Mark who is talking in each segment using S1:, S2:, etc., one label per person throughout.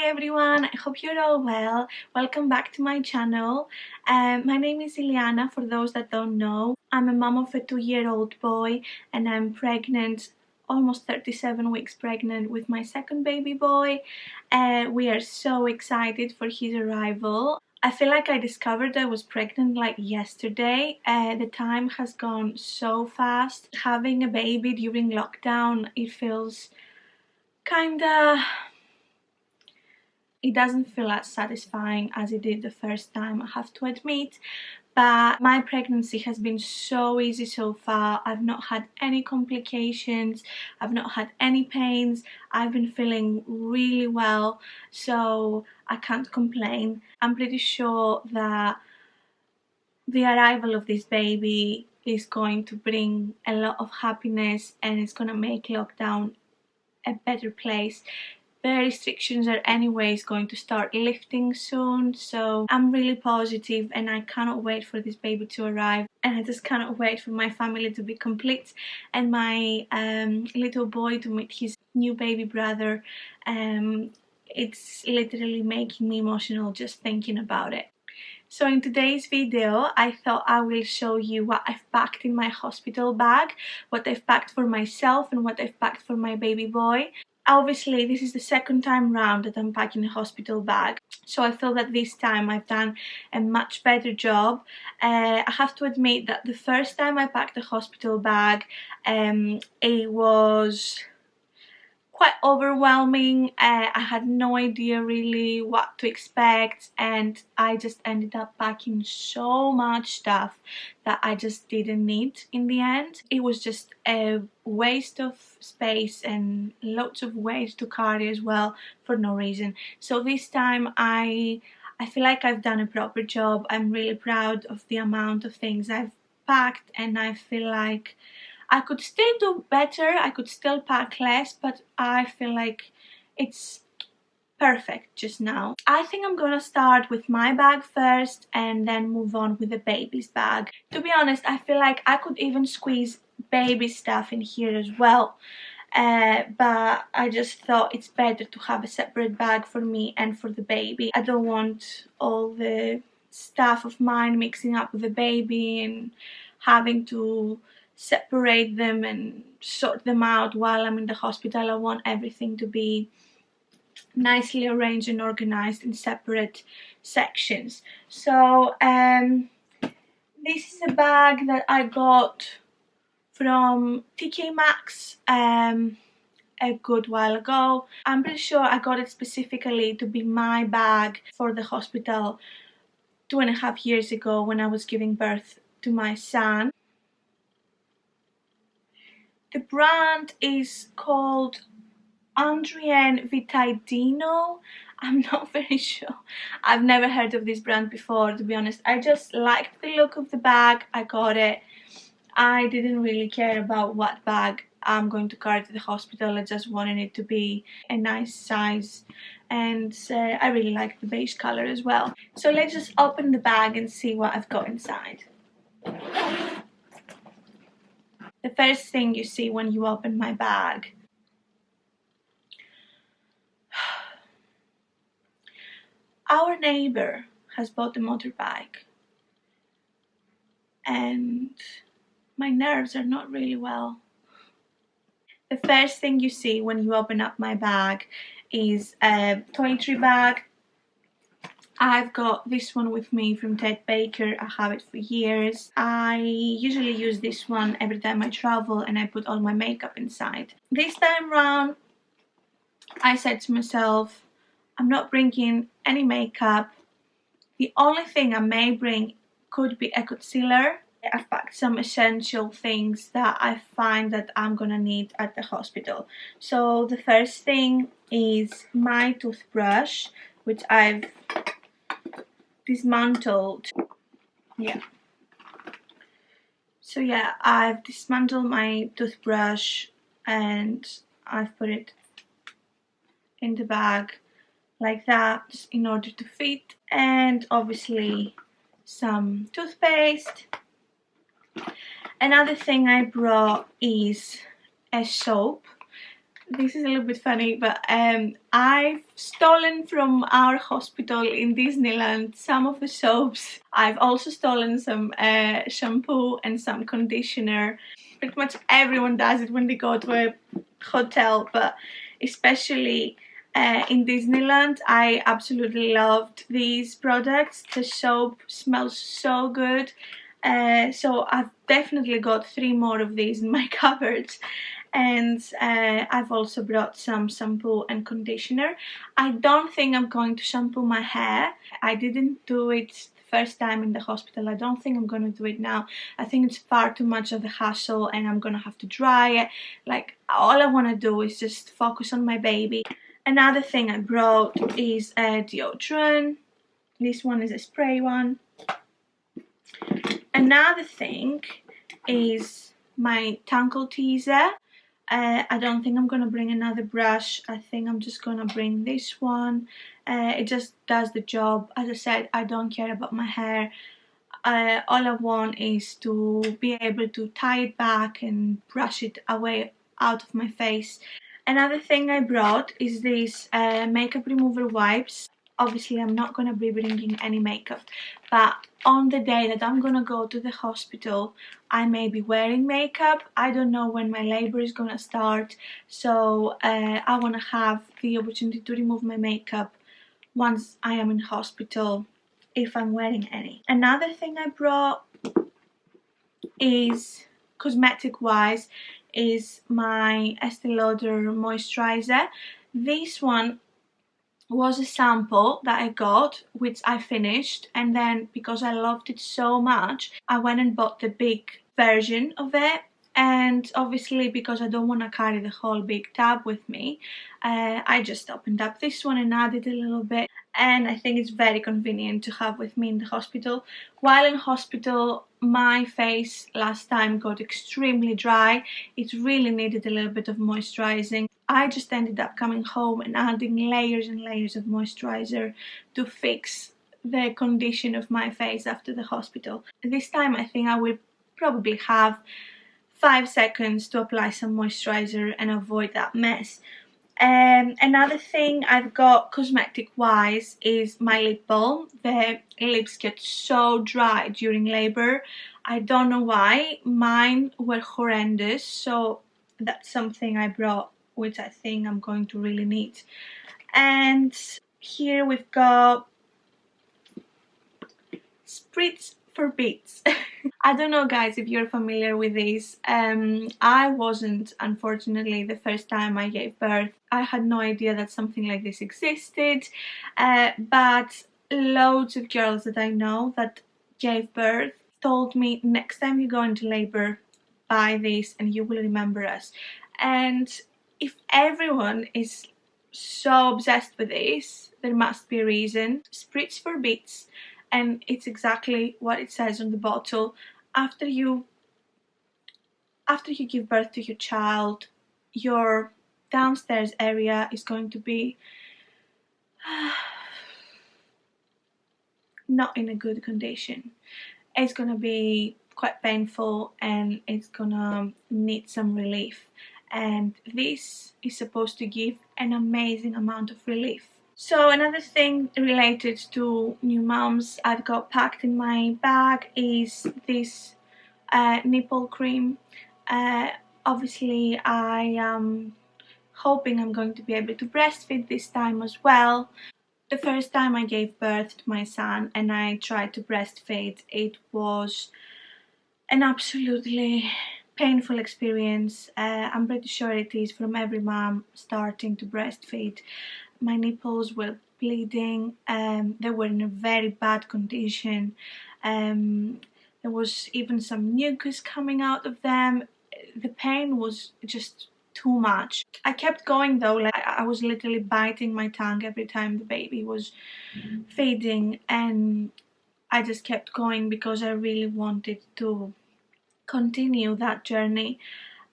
S1: everyone, I hope you're all well. Welcome back to my channel. My name is Iliana, for those that don't know. I'm a mom of a 2-year-old boy and I'm pregnant, almost 37 weeks pregnant with my second baby boy. We are so excited for his arrival. I feel like I discovered I was pregnant like yesterday. The time has gone so fast. Having a baby during lockdown, it feels kinda... It doesn't feel as satisfying as it did the first time, I have to admit, but my pregnancy has been so easy so far. I've not had any complications, I've not had any pains, I've been feeling really well, so I can't complain. I'm pretty sure that the arrival of this baby is going to bring a lot of happiness and it's going to make lockdown a better place. The restrictions are anyways going to start lifting soon, so I'm really positive and I cannot wait for this baby to arrive, and I just cannot wait for my family to be complete and my little boy to meet his new baby brother. It's literally making me emotional just thinking about it. So in today's video, I thought I will show you what I've packed in my hospital bag, what I've packed for myself and what I've packed for my baby boy. Obviously, this is the second time round that I'm packing a hospital bag, so I feel that this time I've done a much better job. I have to admit that the first time I packed a hospital bag, it was quite overwhelming. I had no idea really what to expect and I just ended up packing so much stuff that I just didn't need in the end. It was just a waste of space and lots of weight to carry as well for no reason. So this time I feel like I've done a proper job. I'm really proud of the amount of things I've packed and I feel like I could still do better, I could still pack less, but I feel like it's perfect just now. I think I'm gonna start with my bag first and then move on with the baby's bag. To be honest, I feel like I could even squeeze baby stuff in here as well. But I just thought it's better to have a separate bag for me and for the baby. I don't want all the stuff of mine mixing up with the baby and having to separate them and sort them out while I'm in the hospital. I want everything to be nicely arranged and organized in separate sections. So this is a bag that I got from TK Maxx a good while ago. I'm pretty sure I got it specifically to be my bag for the hospital 2.5 years ago when I was giving birth to my son. The brand is called Andrienne Vitadino. I'm not very sure. I've never heard of this brand before, to be honest. I just liked the look of the bag. I got it. I didn't really care about what bag I'm going to carry to the hospital. I just wanted it to be a nice size, and I really like the beige color as well. So let's just open the bag and see what I've got inside. The first thing you see when you open my bag . Our neighbor has bought a motorbike and my nerves are not really well. The first thing you see when you open up my bag is a toiletry bag. I've got this one with me from Ted Baker. I have it for years. I usually use this one every time I travel and I put all my makeup inside. This time round, I said to myself, I'm not bringing any makeup. The only thing I may bring could be a concealer. I've packed some essential things that I find that I'm gonna need at the hospital. So the first thing is my toothbrush, which I've dismantled. So yeah, I've dismantled my toothbrush and I've put it in the bag like that in order to fit, and obviously some toothpaste. Another thing I brought is a soap. this is a little bit funny, but I've stolen from our hospital in Disneyland some of the soaps. I've also stolen some shampoo and some conditioner. Pretty much everyone does it when they go to a hotel, but especially in Disneyland, I absolutely loved these products. The soap smells so good. So I've definitely got 3 more of these in my cupboard. And I've also brought some shampoo and conditioner. I don't think I'm going to shampoo my hair. I didn't do it the first time in the hospital. I don't think I'm going to do it now. I think it's far too much of a hassle and I'm going to have to dry it. Like, all I want to do is just focus on my baby. Another thing I brought is a deodorant. This one is a spray one. Another thing is my Tankle Teaser. I don't think I'm gonna bring another brush. I think I'm just gonna bring this one. It just does the job. As I said, I don't care about my hair. All I want is to be able to tie it back and brush it away out of my face. Another thing I brought is these makeup remover wipes. Obviously, I'm not gonna be bringing any makeup, but on the day that I'm gonna go to the hospital, I may be wearing makeup. I don't know when my labor is gonna start, so I wanna have the opportunity to remove my makeup once I am in hospital, if I'm wearing any. Another thing I brought is, cosmetic wise, is my Estee Lauder moisturizer. This one was a sample that I got, which I finished, and then because I loved it so much, I went and bought the big version of it. And obviously, because I don't want to carry the whole big tub with me, I just opened up this one and added a little bit, and I think it's very convenient to have with me in the hospital. While in hospital, my face last time got extremely dry. It really needed a little bit of moisturizing. I just ended up coming home and adding layers and layers of moisturizer to fix the condition of my face after the hospital. This time I think I will probably have 5 seconds to apply some moisturizer and avoid that mess. Another thing I've got cosmetic wise is my lip balm. The lips get so dry during labor. I don't know why. Mine were horrendous, so that's something I brought, which I think I'm going to really need. And here we've got spritz for beats. I don't know, guys, if you're familiar with these. I wasn't, unfortunately, the first time I gave birth. I had no idea that something like this existed, but loads of girls that I know that gave birth told me, next time you go into labor, buy this and you will remember us. And if everyone is so obsessed with this, there must be a reason. Spritz for beats, and it's exactly what it says on the bottle. After you give birth to your child, your downstairs area is going to be not in a good condition. It's gonna be quite painful and it's gonna need some relief, and this is supposed to give an amazing amount of relief. So another thing related to new moms I've got packed in my bag is this nipple cream. Obviously I am hoping I'm going to be able to breastfeed this time as well. The first time I gave birth to my son and I tried to breastfeed, it was an absolutely painful experience. I'm pretty sure it is from every mom starting to breastfeed. My nipples were bleeding, they were in a very bad condition. There was even some mucus coming out of them. The pain was just too much. I kept going though, like I was literally biting my tongue every time the baby was feeding, and I just kept going because I really wanted to continue that journey.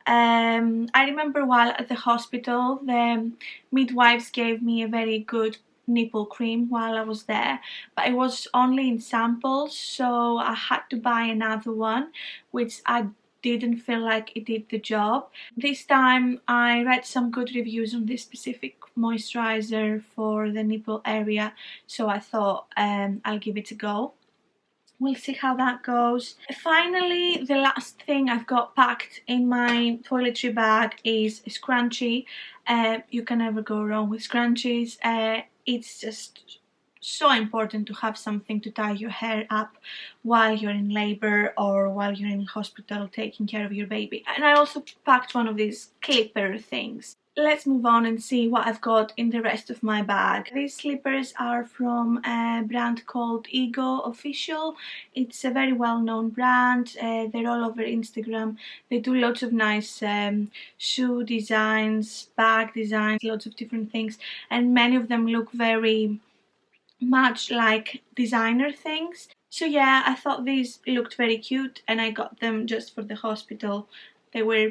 S1: I remember while at the hospital, the midwives gave me a very good nipple cream while I was there, but it was only in samples, so I had to buy another one, which I didn't feel like it did the job. This time I read some good reviews on this specific moisturizer for the nipple area, so I thought I'll give it a go. We'll see how that goes. Finally, the last thing I've got packed in my toiletry bag is a scrunchie. You can never go wrong with scrunchies. It's just so important to have something to tie your hair up while you're in labor or while you're in hospital taking care of your baby. And I also packed one of these clipper things. Let's move on and see what I've got in the rest of my bag. These slippers are from a brand called Ego Official. It's a very well-known brand. They're all over Instagram. They do lots of nice shoe designs, bag designs, lots of different things, and many of them look very much like designer things. So yeah, I thought these looked very cute and I got them just for the hospital. They were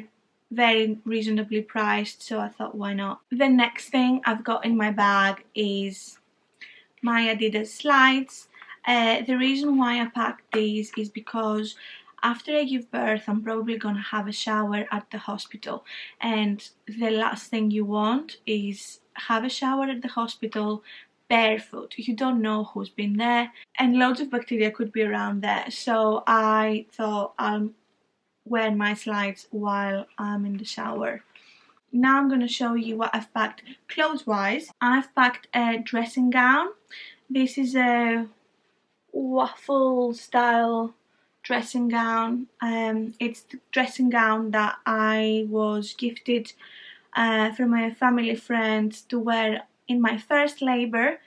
S1: very reasonably priced, so I thought why not. The next thing I've got in my bag is my Adidas slides. The reason why I packed these is because after I give birth I'm probably gonna have a shower at the hospital, and the last thing you want is have a shower at the hospital barefoot. You don't know who's been there and loads of bacteria could be around there, so I thought I'll wear my slides while I'm in the shower. Now I'm going to show you what I've packed clothes wise. I've packed a dressing gown. This is a waffle style dressing gown. It's the dressing gown that I was gifted from a family friend to wear in my first labor,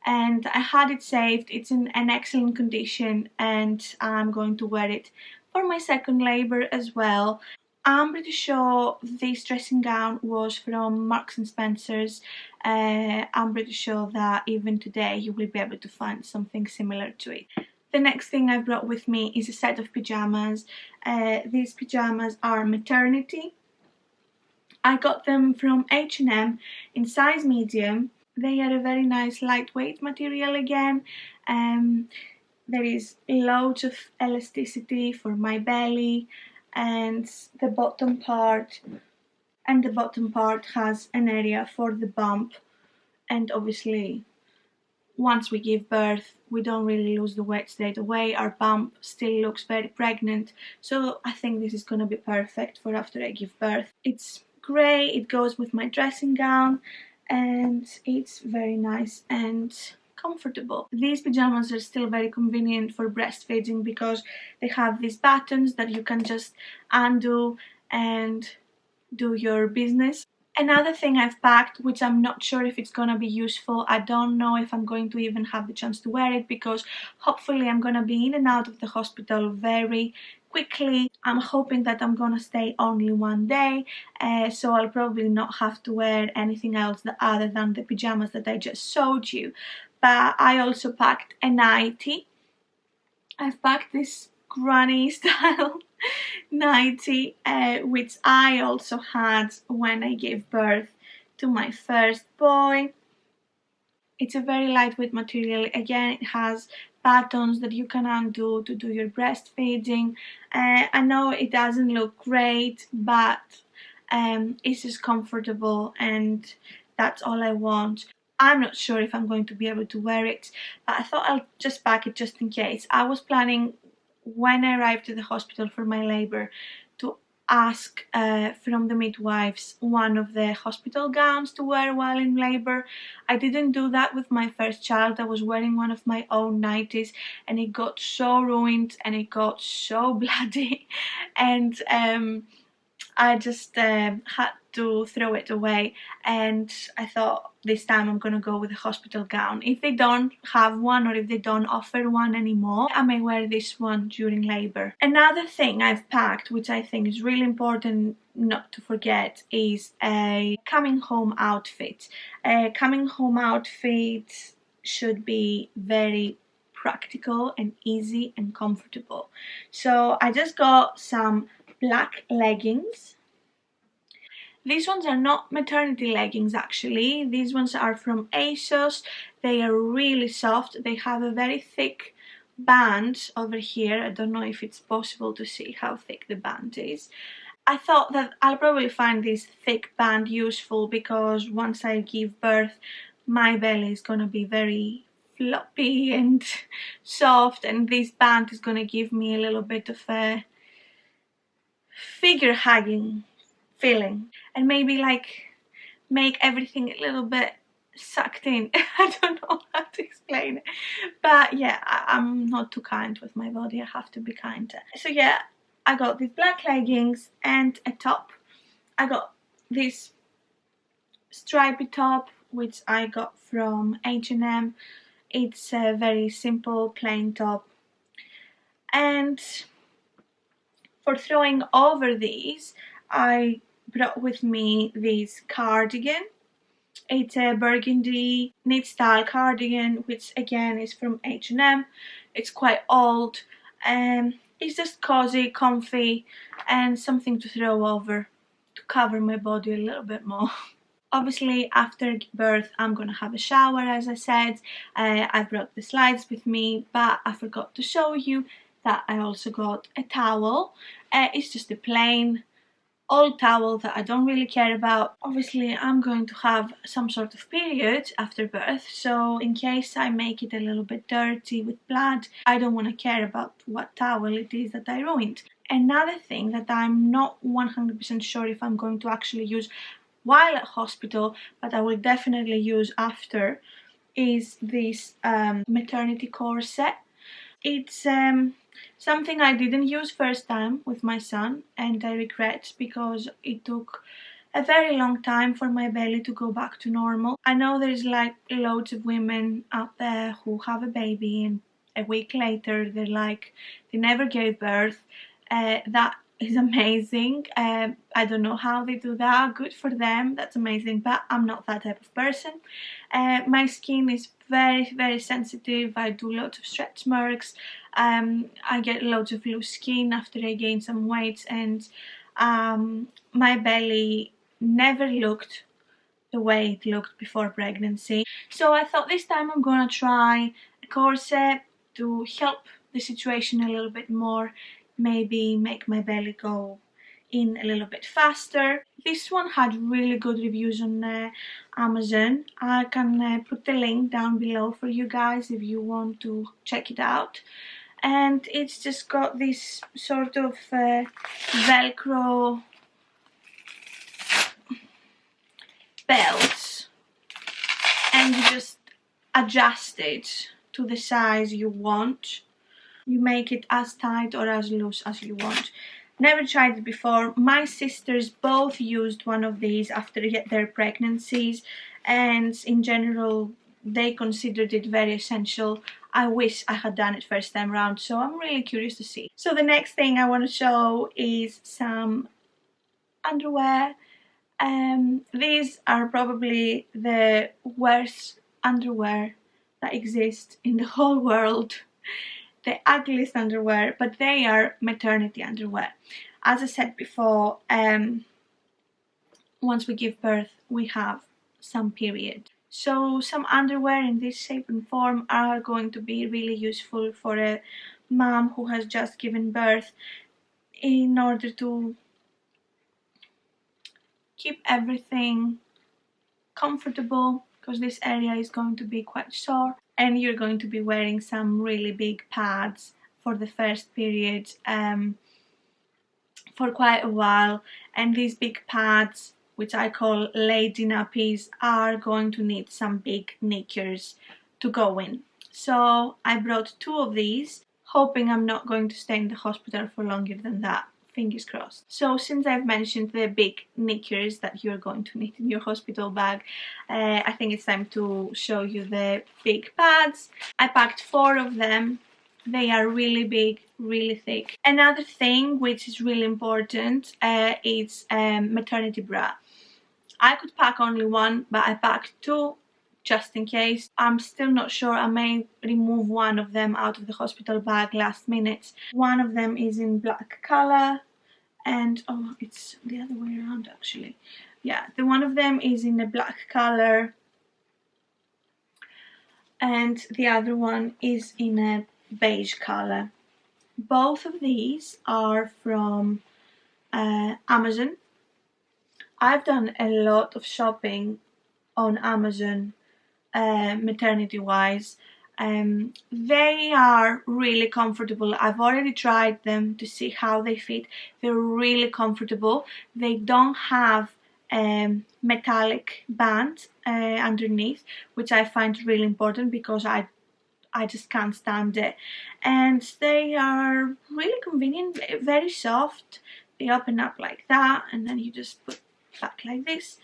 S1: and I had it saved. It's in an excellent condition and I'm going to wear it for my second labor as well. I'm pretty sure this dressing gown was from Marks and Spencer's. I'm pretty sure that even today you will be able to find something similar to it. The next thing I brought with me is a set of pyjamas. These pyjamas are maternity. I got them from H&M in size medium. They are a very nice lightweight material again. There is loads of elasticity for my belly, and the bottom part has an area for the bump, and obviously once we give birth we don't really lose the weight straight away. Our bump still looks very pregnant, so I think this is gonna be perfect for after I give birth. It's grey, it goes with my dressing gown, and it's very nice and comfortable. These pyjamas are still very convenient for breastfeeding because they have these buttons that you can just undo and do your business. Another thing I've packed, which I'm not sure if it's gonna be useful, I don't know if I'm going to even have the chance to wear it because hopefully I'm gonna be in and out of the hospital very quickly. I'm hoping that I'm gonna stay only one day, so I'll probably not have to wear anything else other than the pyjamas that I just showed you. But I also packed a nightie. I've packed this granny style nightie, which I also had when I gave birth to my first boy. It's a very lightweight material. Again, it has buttons that you can undo to do your breastfeeding. I know it doesn't look great, but it's just comfortable and that's all I want. I'm not sure if I'm going to be able to wear it, but I thought I'll just pack it just in case. I was planning when I arrived at the hospital for my labor to ask from the midwives one of the hospital gowns to wear while in labor. I didn't do that with my first child. I was wearing one of my own nighties and it got so ruined and it got so bloody, and I just had to throw it away, and I thought this time I'm gonna go with a hospital gown. If they don't have one or if they don't offer one anymore, I may wear this one during labor. Another thing I've packed, which I think is really important not to forget, is a coming home outfit. A coming home outfit should be very practical and easy and comfortable. So I just got some black leggings. These ones are not maternity leggings actually. These ones are from ASOS. They are really soft. They have a very thick band over here. I don't know if it's possible to see how thick the band is. I thought that I'll probably find this thick band useful because once I give birth, my belly is gonna be very floppy and soft, and this band is gonna give me a little bit of a figure hugging feeling, and maybe like make everything a little bit sucked in. I don't know how to explain it, but yeah, I'm not too kind with my body. I have to be kinder. So yeah, I got these black leggings and a top. I got this stripy top which I got from H&M. It's a very simple plain top, and for throwing over these I brought with me this cardigan. It's a burgundy knit style cardigan, which again is from H&M. It's quite old, and it's just cozy, comfy, and something to throw over to cover my body a little bit more. Obviously, after birth, I'm gonna have a shower, as I said. I brought the slides with me, but I forgot to show you that I also got a towel. It's just a plain old towel that I don't really care about. Obviously, I'm going to have some sort of period after birth, so in case I make it a little bit dirty with blood, I don't want to care about what towel it is that I ruined. Another thing that I'm not 100% sure if I'm going to actually use while at hospital, but I will definitely use after, is this maternity corset. It's something I didn't use first time with my son, and I regret because it took a very long time for my belly to go back to normal. I know there's like loads of women out there who have a baby and a week later they're like they never gave birth. That is amazing. I don't know how they do that. Good for them, that's amazing, but I'm not that type of person. My skin is very sensitive. I do lots of stretch marks. I get loads of loose skin after I gain some weight, and my belly never looked the way it looked before pregnancy. So I thought this time I'm gonna try a corset to help the situation a little bit more, maybe make my belly go in a little bit faster. This one had really good reviews on Amazon. I can put the link down below for you guys if you want to check it out. And it's just got this sort of velcro belt, and you just adjust it to the size you want. You make it as tight or as loose as you want. Never tried it before. My sisters both used one of these after their pregnancies, and in general they considered it very essential. I wish I had done it first time around, so I'm really curious to see. So the next thing I want to show is some underwear. These are probably the worst underwear that exist in the whole world. The ugliest underwear, but they are maternity underwear. As I said before, once we give birth, we have some period. So some underwear in this shape and form are going to be really useful for a mom who has just given birth in order to keep everything comfortable, because this area is going to be quite sore, and you're going to be wearing some really big pads for the first period for quite a while, and these big pads, which I call lady nappies, are going to need some big knickers to go in. So I brought 2 of these, hoping I'm not going to stay in the hospital for longer than that. Fingers crossed. So since I've mentioned the big knickers that you're going to need in your hospital bag, I think it's time to show you the big pads. I packed 4 of them. They are really big, really thick. Another thing which is really important is maternity bra. I could pack only 1, but I packed 2 just in case. I'm still not sure. I may remove one of them out of the hospital bag last minute. One of them is in black color, and oh, it's the other way around actually. Yeah, the one of them is in a black color, and the other one is in a beige colour. Both of these are from Amazon. I've done a lot of shopping on Amazon maternity wise. They are really comfortable. I've already tried them to see how they fit. They're really comfortable. They don't have metallic band underneath, which I find really important because I just can't stand it. And they are really convenient, very soft. They open up like that and then you just put back like this.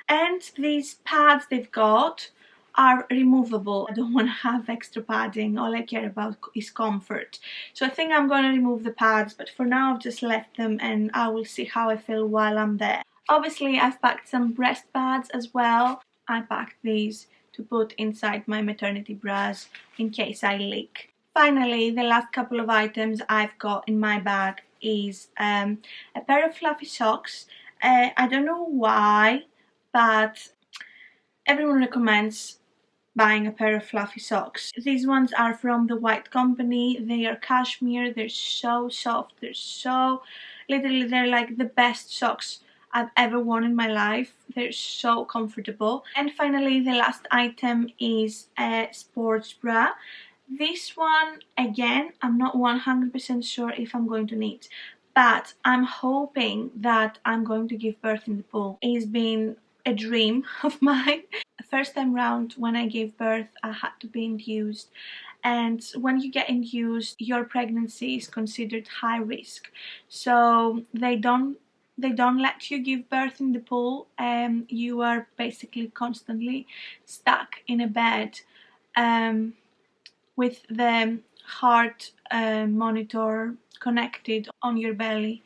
S1: And these pads they've got are removable. I don't want to have extra padding. All I care about is comfort. So I think I'm going to remove the pads, but for now I've just left them and I will see how I feel while I'm there. Obviously I've packed some breast pads as well. I packed these to put inside my maternity bras in case I leak. Finally, the last couple of items I've got in my bag is a pair of fluffy socks. I don't know why, but everyone recommends buying a pair of fluffy socks. These ones are from the White Company. They are cashmere. They're so soft. They're so, literally, they're like the best socks I've ever worn in my life. They're so comfortable. And finally, the last item is a sports bra. This one, again, I'm not 100% sure if I'm going to need, but I'm hoping that I'm going to give birth in the pool. It's been a dream of mine. The first time round when I gave birth, I had to be induced. And when you get induced, your pregnancy is considered high risk. So they don't let you give birth in the pool. You are basically constantly stuck in a bed with the heart monitor connected on your belly,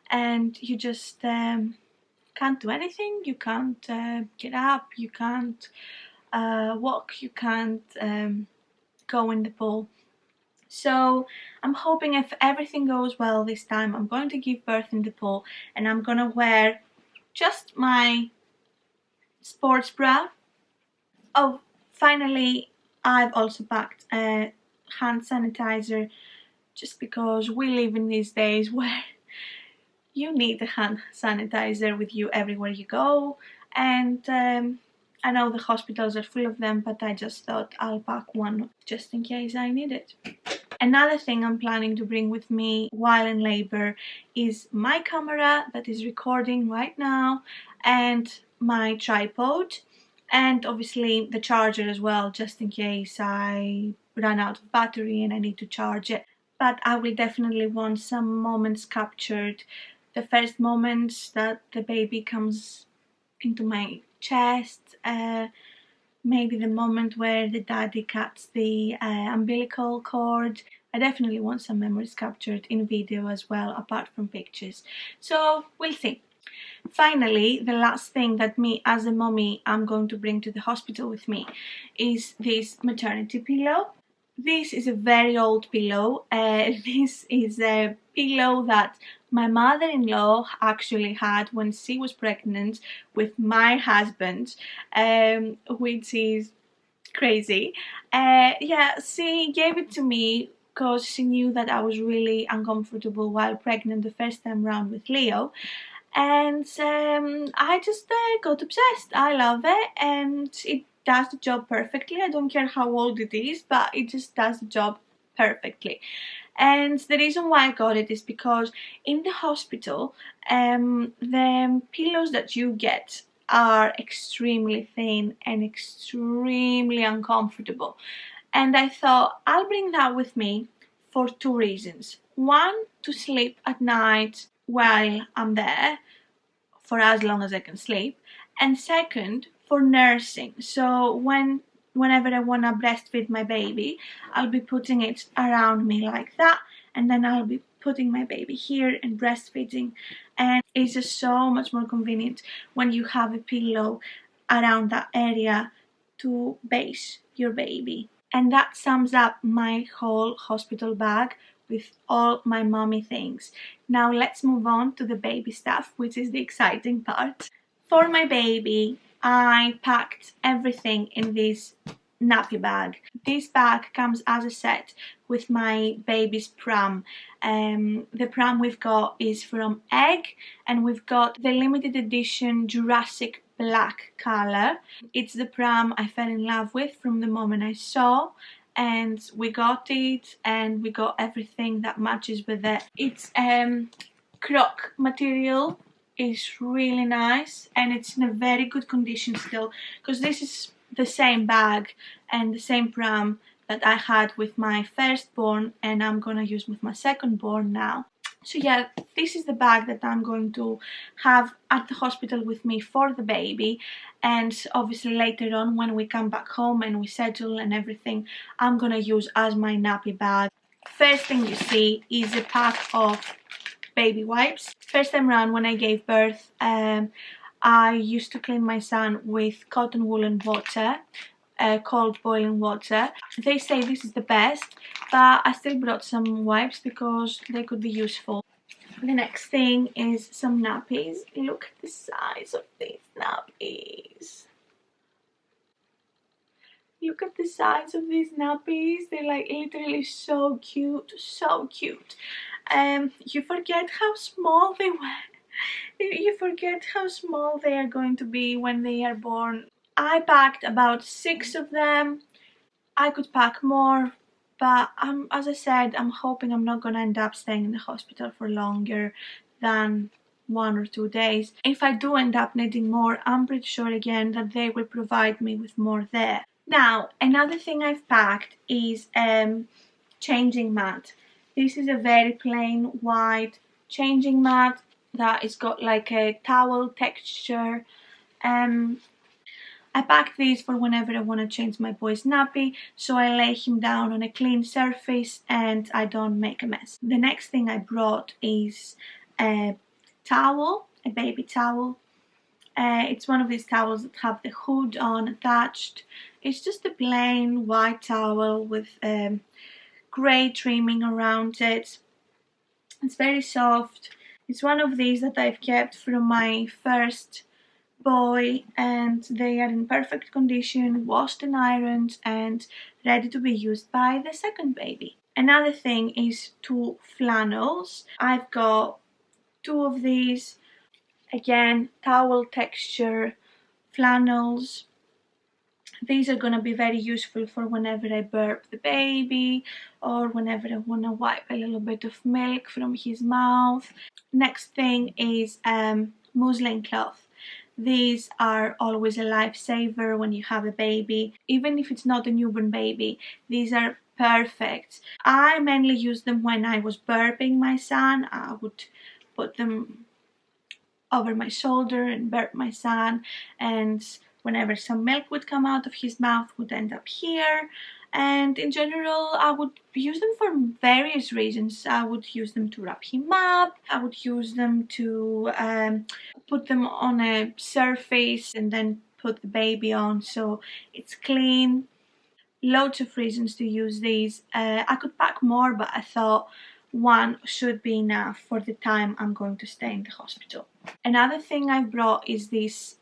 S1: and you just can't do anything. You can't get up, you can't walk, you can't go in the pool. So I'm hoping if everything goes well this time, I'm going to give birth in the pool and I'm gonna wear just my sports bra. Oh, finally, I've also packed a hand sanitizer just because we live in these days where you need a hand sanitizer with you everywhere you go, and I know the hospitals are full of them, but I just thought I'll pack one just in case I need it. Another thing I'm planning to bring with me while in labor is my camera that is recording right now, and my tripod, and obviously the charger as well, just in case I run out of battery and I need to charge it. But I will definitely want some moments captured. The first moments that the baby comes into my chest, maybe the moment where the daddy cuts the umbilical cord. I definitely want some memories captured in video as well, apart from pictures. So we'll see. Finally, the last thing that me as a mommy I'm going to bring to the hospital with me is this maternity pillow. This is a very old pillow. This is a pillow that my mother-in-law actually had when she was pregnant with my husband, which is crazy. Yeah, she gave it to me because she knew that I was really uncomfortable while pregnant the first time round with Leo. And I just got obsessed. I love it, and it does the job perfectly. I don't care how old it is, but it just does the job perfectly. And the reason why I got it is because in the hospital, the pillows that you get are extremely thin and extremely uncomfortable. And I thought I'll bring that with me for two reasons. One, to sleep at night while I'm there for as long as I can sleep, and second, for nursing. So whenever I want to breastfeed my baby, I'll be putting it around me like that, and then I'll be putting my baby here and breastfeeding, and it's just so much more convenient when you have a pillow around that area to base your baby. And that sums up my whole hospital bag with all my mommy things. Now let's move on to the baby stuff, which is the exciting part. For my baby, I packed everything in this nappy bag. This bag comes as a set with my baby's pram. The pram we've got is from Egg, and we've got the limited edition Jurassic black colour. It's the pram I fell in love with from the moment I saw, and we got it, and we got everything that matches with it. It's croc material. Is really nice, and it's in a very good condition still, because this is the same bag and the same pram that I had with my firstborn, and I'm gonna use with my secondborn now. So yeah, this is the bag that I'm going to have at the hospital with me for the baby, and obviously later on when we come back home and we settle and everything, I'm gonna use as my nappy bag. First thing you see is a pack of baby wipes. First time around when I gave birth, I used to clean my son with cotton wool and water, cold boiling water. They say this is the best, but I still brought some wipes because they could be useful. The next thing is some nappies. Look at the size of these nappies. Look at the size of these nappies. They're like literally so cute, so cute. You forget how small they were. You forget how small they are going to be when they are born. I packed about 6 of them. I could pack more, but as I said, I'm hoping I'm not gonna end up staying in the hospital for longer than 1 or 2 days. If I do end up needing more, I'm pretty sure again that they will provide me with more there. Now, another thing I've packed is changing mat. This is a very plain white changing mat that is got like a towel texture. I pack these for whenever I want to change my boy's nappy, so I lay him down on a clean surface and I don't make a mess. The next thing I brought is a towel, a baby towel. It's one of these towels that have the hood on attached. It's just a plain white towel with grey trimming around it. It's very soft. It's one of these that I've kept from my first boy, and they are in perfect condition, washed and ironed and ready to be used by the second baby. Another thing is 2 flannels. I've got 2 of these. Again, towel texture flannels. These are going to be very useful for whenever I burp the baby or whenever I want to wipe a little bit of milk from his mouth. Next thing is muslin cloth. These are always a lifesaver when you have a baby. Even if it's not a newborn baby, these are perfect. I mainly used them when I was burping my son. I would put them over my shoulder and burp my son, and whenever some milk would come out of his mouth would end up here. And in general, I would use them for various reasons. I would use them to wrap him up. I would use them to put them on a surface and then put the baby on so it's clean. Loads of reasons to use these. I could pack more, but I thought 1 should be enough for the time I'm going to stay in the hospital. Another thing I brought is this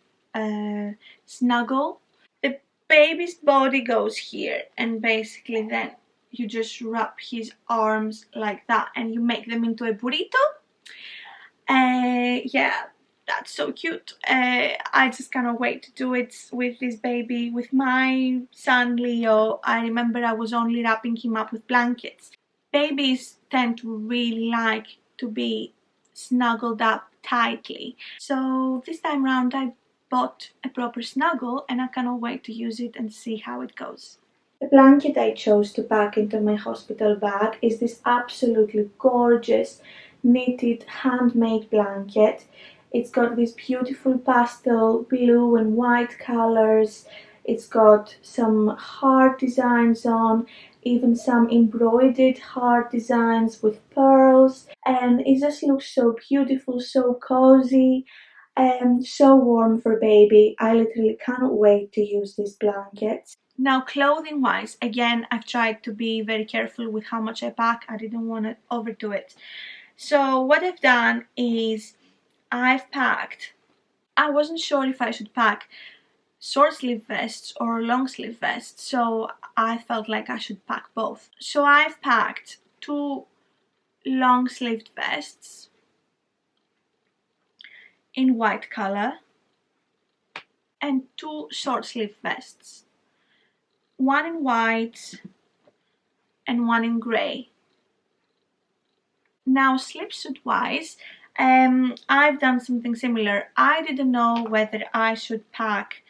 S1: snuggle. The baby's body goes here, and basically then you just wrap his arms like that and you make them into a burrito. Yeah, that's so cute. I just cannot wait to do it with this baby. With my son Leo, I remember I was only wrapping him up with blankets. Babies tend to really like to be snuggled up tightly. So this time around I bought a proper snuggle, and I cannot wait to use it and see how it goes. The blanket I chose to pack into my hospital bag is this absolutely gorgeous knitted handmade blanket. It's got these beautiful pastel blue and white colors. It's got some heart designs on, even some embroidered heart designs with pearls, and it just looks so beautiful, so cozy and so warm for baby. I literally cannot wait to use these blankets. Now, clothing wise, again, I've tried to be very careful with how much I pack. I didn't want to overdo it. So what I've done is I've packed, I wasn't sure if I should pack short sleeve vests or long sleeve vests, so I felt like I should pack both. So I've packed 2 long sleeved vests in white color and 2 short sleeve vests, one in white and one in grey. Now slipsuit wise, I've done something similar. I didn't know whether I should pack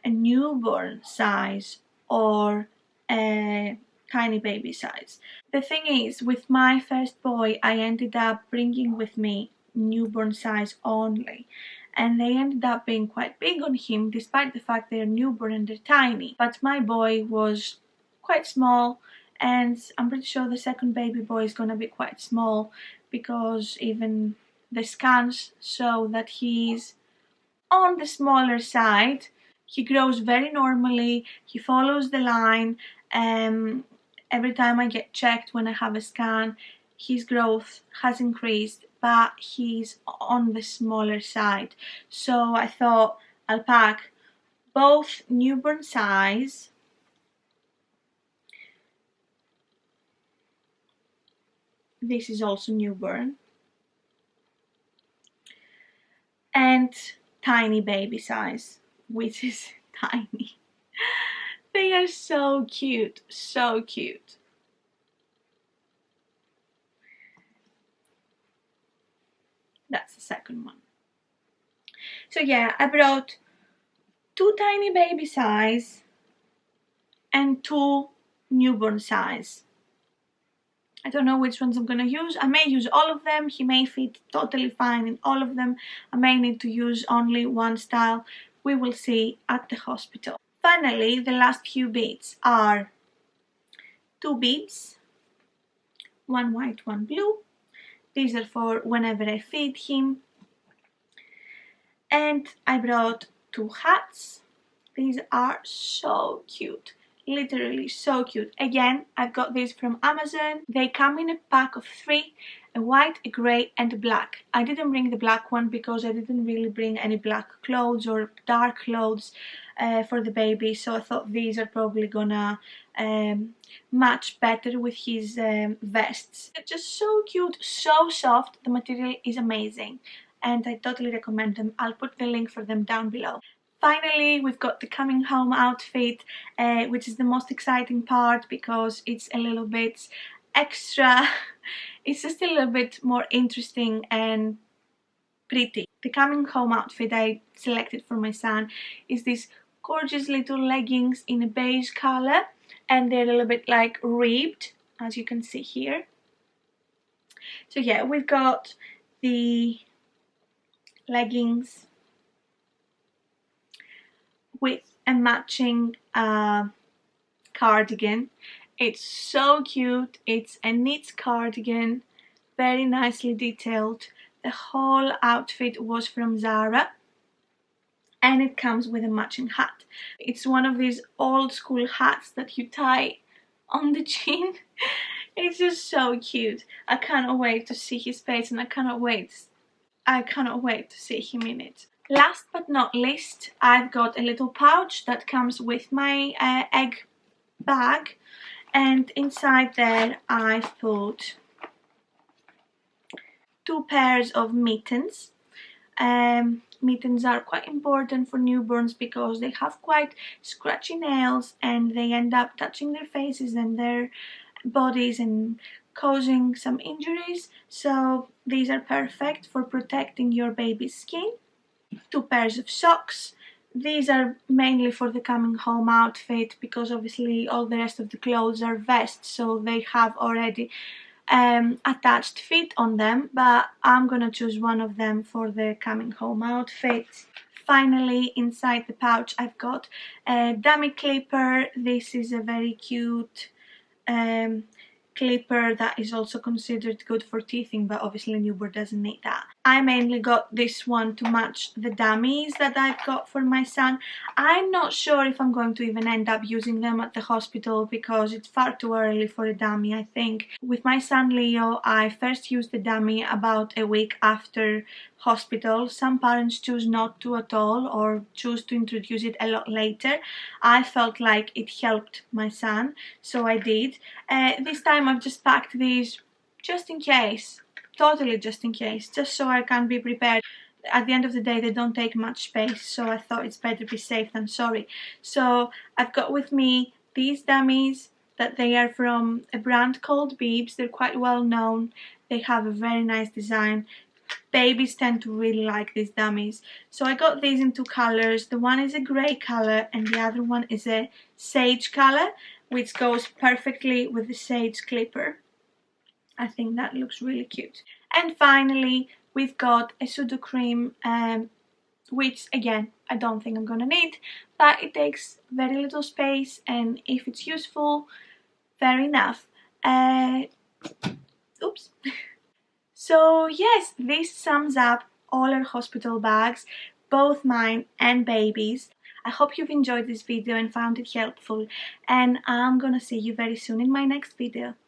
S1: a newborn size or a tiny baby size. The thing is, with my first boy, I ended up bringing with me newborn size only, and they ended up being quite big on him despite the fact they're newborn and they're tiny. But my boy was quite small, and I'm pretty sure the second baby boy is gonna be quite small because even the scans show that he's on the smaller side. He grows very normally, he follows the line. Every time I get checked when I have a scan, his growth has increased, but he's on the smaller side. So I thought I'll pack both newborn size this is also newborn, and tiny baby size, which is tiny. They are so cute, so cute. That's the second one. So yeah, I brought 2 tiny baby size and 2 newborn size. I don't know which ones I'm gonna use. I may use all of them. He may fit totally fine in all of them. I may need to use only one style. We will see at the hospital. Finally, the last few bits are 2 bibs, one white, one blue. These are for whenever I feed him. And I brought 2 hats. These are so cute. Literally so cute. Again, I've got these from Amazon. They come in a pack of 3, a white, a grey and a black. I didn't bring the black one because I didn't really bring any black clothes or dark clothes for the baby, so I thought these are probably gonna match better with his vests. They're just so cute, so soft. The material is amazing and I totally recommend them. I'll put the link for them down below. Finally, we've got the coming home outfit, which is the most exciting part because it's a little bit extra. It's just a little bit more interesting and pretty. The coming home outfit I selected for my son is these gorgeous little leggings in a beige color, and they're a little bit like ribbed, as you can see here. So yeah, we've got the leggings with a matching cardigan. It's so cute. It's a knit cardigan, very nicely detailed. The whole outfit was from Zara, and it comes with a matching hat. It's one of these old school hats that you tie on the chin. It's just so cute. I cannot wait to see his face, and I cannot wait to see him in it. Last but not least, I've got a little pouch that comes with my egg bag, and inside there I've put 2 pairs of mittens. Mittens are quite important for newborns because they have quite scratchy nails and they end up touching their faces and their bodies and causing some injuries, so these are perfect for protecting your baby's skin. 2 pairs of socks. These are mainly for the coming home outfit because obviously all the rest of the clothes are vests, so they have already attached feet on them, but I'm gonna choose one of them for the coming home outfit. Finally, inside the pouch I've got a dummy clipper. This is a very cute clipper that is also considered good for teething, but obviously a newborn doesn't need that. I mainly got this one to match the dummies that I've got for my son. I'm not sure if I'm going to even end up using them at the hospital because it's far too early for a dummy, I think. With my son Leo, I first used the dummy about a week after hospital. Some parents choose not to at all or choose to introduce it a lot later. I felt like it helped my son, so I did. This time I've just packed these just in case, totally just in case, just so I can be prepared. At the end of the day, they don't take much space, so I thought it's better be safe than sorry. So I've got with me these dummies, that they are from a brand called Beebs. They're quite well known. They have a very nice design. Babies tend to really like these dummies. So I got these in two colors. The one is a grey color and the other one is a sage color, which goes perfectly with the sage clipper. I think that looks really cute. And finally, we've got a pseudo-cream, which again, I don't think I'm gonna need, but it takes very little space, and if it's useful, fair enough. Oops. So yes, this sums up all our hospital bags, both mine and babies. I hope you've enjoyed this video and found it helpful, and I'm gonna see you very soon in my next video.